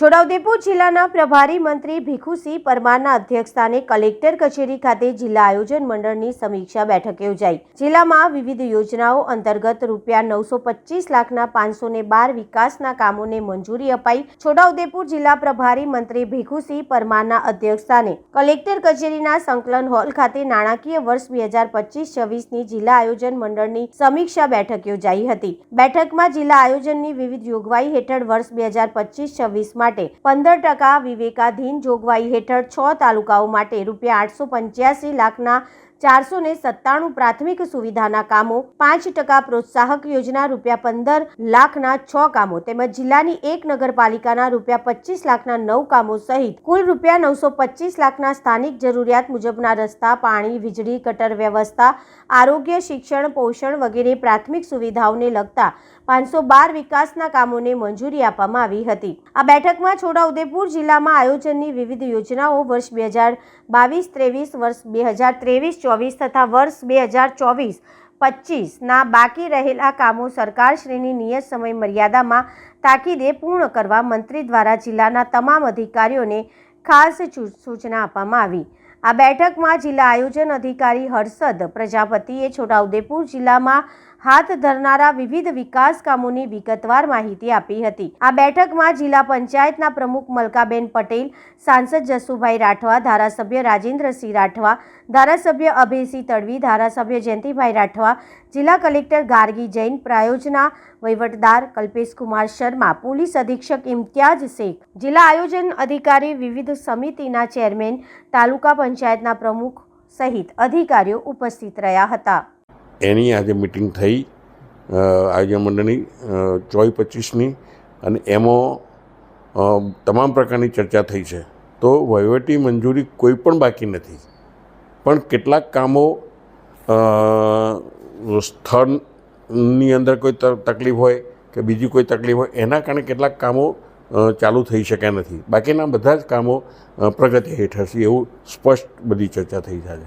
છોટાઉદેપુર જિલ્લાના પ્રભારી મંત્રી ભીખુસિંહ પરમારના અધ્યક્ષસ્થાને કલેક્ટર કચેરી ખાતે જિલ્લા આયોજન મંડળની સમીક્ષા બેઠક યોજાઈ। જિલ્લામાં વિવિધ યોજનાઓ અંતર્ગત ₹925 લાખના 512 વિકાસના કામોને મંજૂરી અપાઈ। છોટાઉદેપુર જિલ્લા પ્રભારી મંત્રી ભીખુસિંહ પરમારના અધ્યક્ષસ્થાને કલેક્ટર કચેરીના સંકલન હોલ ખાતે નાણાકીય વર્ષ 2025-26ની જિલ્લા આયોજન મંડળની સમીક્ષા બેઠક યોજાઈ હતી। બેઠકમાં જિલ્લા આયોજનની વિવિધ જોગવાઈ હેઠળ વર્ષ 2025-26 માટે 15% વિવેકાધીન જોગવાઈ હેઠળ 6 તાલુકાઓ માટે ₹885 લાખના 497 પ્રાથમિક સુવિધાના કામો, 5% પ્રોત્સાહક યોજના ₹15 લાખના 6 કામો તેમજ જિલ્લાની એક નગરપાલિકાના ₹25 લાખના 9 કામો સહિત કુલ ₹925 લાખના સ્થાનિક જરૂરિયાત મુજબના રસ્તા, પાણી, વીજળી, ગટર વ્યવસ્થા, આરોગ્ય, શિક્ષણ, પોષણ વગેરે પ્રાથમિક સુવિધાઓને લગતા 512 વિકાસના કામોને મંજૂરી આપવામાં આવી હતી। આ બેઠકમાં છોટાઉદેપુર જિલ્લામાં આયોજનની વિવિધ યોજનાઓ વર્ષ 2022-23, વર્ષ 2023-24 તથા વર્ષ 2024-25ના બાકી રહેલા કામો સરકારશ્રીની નિયત સમય મર્યાદામાં તાકીદે પૂર્ણ કરવા મંત્રી દ્વારા જિલ્લાના તમામ અધિકારીઓને ખાસ સૂચના આપવામાં આવી। આ બેઠકમાં જિલ્લા આયોજન અધિકારી હર્ષદ પ્રજાપતિએ છોટાઉદેપુર જિલ્લામાં હાથ ધરનારા વિવિધ વિકાસ કામોની વિગતવાર માહિતી આપી હતી। આ બેઠકમાં જિલ્લા પંચાયતના પ્રમુખ મલકાબેન પટેલ, સાંસદ જસુભાઈ રાઠવા, ધારાસભ્ય રાજેન્દ્રસિંહ રાઠવા, ધારાસભ્ય અભયસિંહ તડવી, ધારાસભ્ય જયંતિભાઈ રાઠવા, જિલ્લા કલેક્ટર ગાર્ગી જૈન, પ્રાયોજના વહીવટદાર કલ્પેશકુમાર શર્મા, પોલીસ અધિક્ષક ઇમ્તિયાઝ શેખ, જિલ્લા આયોજન અધિકારી, વિવિધ સમિતિના ચેરમેન, તાલુકા પંચાયતના પ્રમુખ સહિત અધિકારીઓ ઉપસ્થિત રહ્યા હતા। એની આજે મિટિંગ થઈ આયોજન મંડળની 24-25ની અને એમાં તમામ પ્રકારની ચર્ચા થઈ છે। તો વહીવટી મંજૂરી કોઈ પણ બાકી નથી, પણ કેટલાક કામો સ્થળની અંદર કોઈ તકલીફ હોય કે બીજી કોઈ તકલીફ હોય એના કારણે કેટલાક કામો ચાલુ થઈ શક્યા નથી। બાકીના બધા જ કામો પ્રગતિ હેઠળ છે એવું સ્પષ્ટ બધી ચર્ચા થઈ છે।